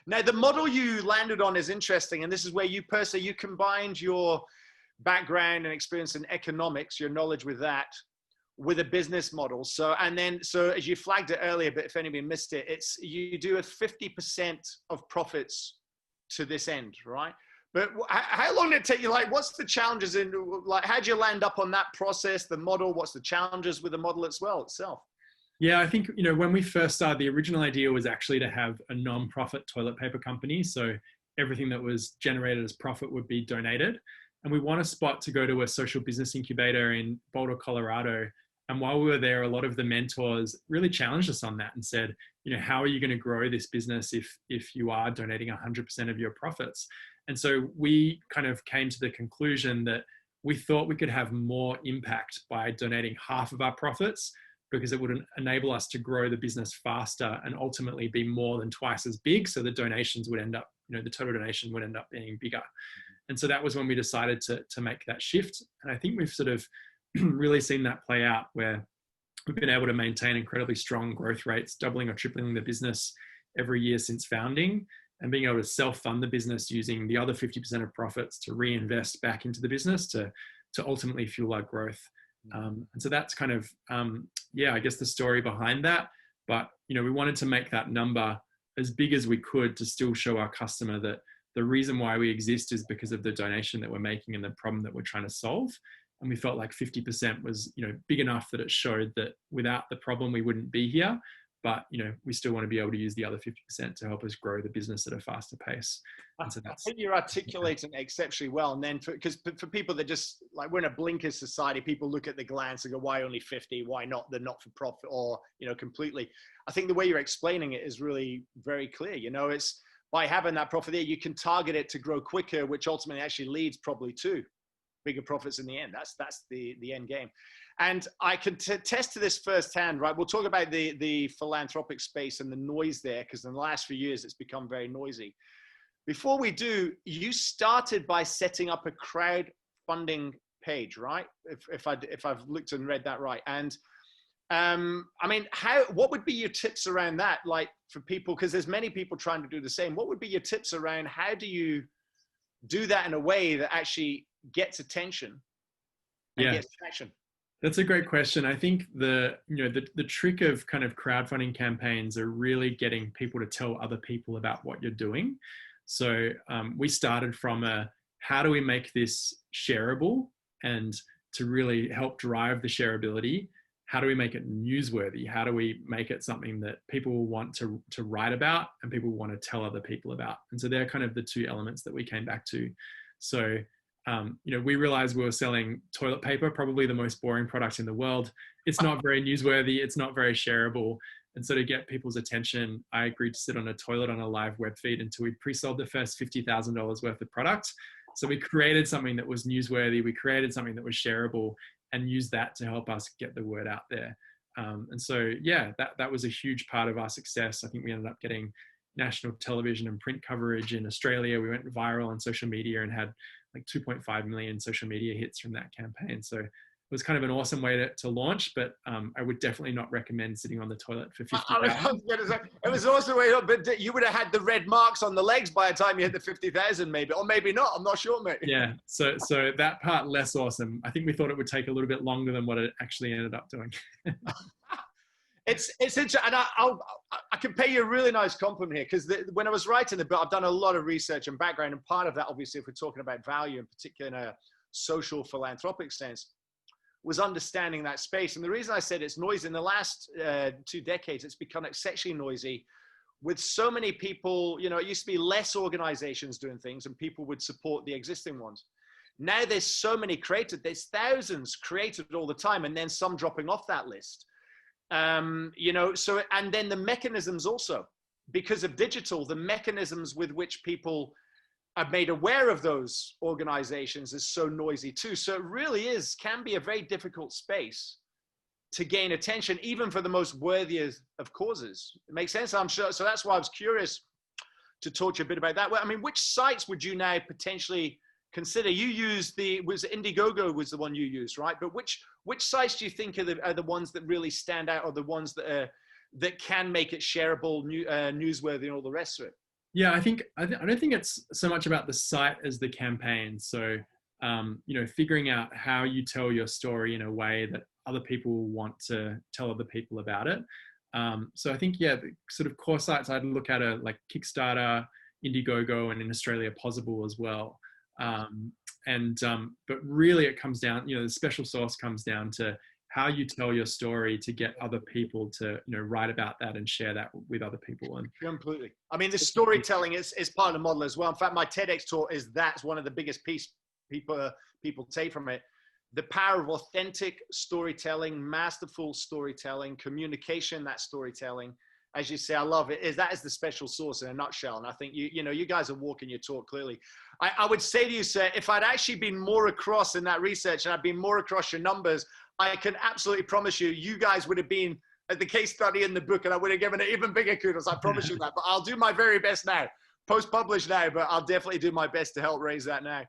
Now, the model you landed on is interesting. And this is where you personally, you combined your background and experience in economics, your knowledge with that, with a business model. So, so as you flagged it earlier, but if anybody missed it, it's, you do a 50% of profits to this end, right? But how long did it take you? Like, what's the challenges in, like, how'd you land up on that process, the model? What's the challenges with the model as well itself? Yeah, I think, when we first started, the original idea was actually to have a non-profit toilet paper company. So everything that was generated as profit would be donated. And we won a spot to go to a social business incubator in Boulder, Colorado. And while we were there, a lot of the mentors really challenged us on that and said, how are you going to grow this business if you are donating 100% of your profits? And so we kind of came to the conclusion that we thought we could have more impact by donating half of our profits, because it would enable us to grow the business faster and ultimately be more than twice as big. So the donations would end up, the total donation would end up being bigger. And so that was when we decided to make that shift. And I think we've sort of really seen that play out, where we've been able to maintain incredibly strong growth rates, doubling or tripling the business every year since founding, and being able to self-fund the business using the other 50% of profits to reinvest back into the business to ultimately fuel our growth. And so that's kind of, I guess the story behind that. But, we wanted to make that number as big as we could to still show our customer that the reason why we exist is because of the donation that we're making and the problem that we're trying to solve. And we felt like 50% was, big enough that it showed that without the problem, we wouldn't be here. But, we still want to be able to use the other 50% to help us grow the business at a faster pace. And so I think you're articulating it exceptionally well. And then because for people that just, like, we're in a blinker society, people look at the glance and go, why only 50? Why not the not-for-profit or, completely? I think the way you're explaining it is really very clear. It's by having that profit there, you can target it to grow quicker, which ultimately actually leads probably to bigger profits in the end. That's the end game. And I can attest to this firsthand, right? We'll talk about the philanthropic space and the noise there, because in the last few years, it's become very noisy. Before we do, you started by setting up a crowdfunding page, right? If I've looked and read that right. And what would be your tips around that? Like, for people, because there's many people trying to do the same. What would be your tips around how do you do that in a way that actually gets attention and gets traction? That's a great question. I think the trick of kind of crowdfunding campaigns are really getting people to tell other people about what you're doing. So we started from how do we make this shareable, and to really help drive the shareability, how do we make it newsworthy? How do we make it something that people will want to write about and people want to tell other people about? And so they're kind of the two elements that we came back to. So we realized we were selling toilet paper, probably the most boring product in the world. It's not very newsworthy. It's not very shareable. And so to get people's attention, I agreed to sit on a toilet on a live web feed until we pre-sold the first $50,000 worth of product. So we created something that was newsworthy. We created something that was shareable and used that to help us get the word out there. And so, that was a huge part of our success. I think we ended up getting national television and print coverage in Australia. We went viral on social media and had like 2.5 million social media hits from that campaign. So it was kind of an awesome way to launch, but I would definitely not recommend sitting on the toilet for 50 hours. It was an awesome way, but you would have had the red marks on the legs by the time you hit the 50,000 maybe, or maybe not. I'm not sure, mate. Yeah, so that part less awesome. I think we thought it would take a little bit longer than what it actually ended up doing. It's interesting, and I can pay you a really nice compliment here, because when I was writing the book, I've done a lot of research and background, and part of that, obviously, if we're talking about value, in particular in a social philanthropic sense, was understanding that space. And the reason I said it's noisy, in the last 2 decades, it's become exceptionally noisy with so many people. It used to be less organizations doing things and people would support the existing ones. Now there's so many created, there's thousands created all the time, and then some dropping off that list. And then the mechanisms also, because of digital, the mechanisms with which people are made aware of those organizations is so noisy too. So it really can be a very difficult space to gain attention, even for the most worthy of causes. It makes sense, I'm sure. So that's why I was curious to talk to you a bit about that. Well, which sites would you now potentially consider? You used Indiegogo was the one you used, right? But which sites do you think are the ones that really stand out, or the ones that can make it shareable, newsworthy, and all the rest of it? Yeah, I don't think it's so much about the site as the campaign. So, figuring out how you tell your story in a way that other people want to tell other people about it. So I think, yeah, the sort of core sites I'd look at are like Kickstarter, Indiegogo, and in Australia, Possible as well. But really it comes down, the special sauce comes down to how you tell your story to get other people to, write about that and share that with other people. And completely. I mean, the storytelling is part of the model as well. In fact, my TEDx talk that's one of the biggest piece people take from it. The power of authentic storytelling, masterful storytelling, communication, that storytelling. As you say, I love it. That is the special sauce in a nutshell. And I think you guys are walking your talk clearly. I would say to you, sir, if I'd actually been more across in that research and I'd been more across your numbers, I can absolutely promise you guys would have been at the case study in the book, and I would have given it even bigger kudos. I promise you that. But I'll do my very best now. Post-published now, but I'll definitely do my best to help raise that now.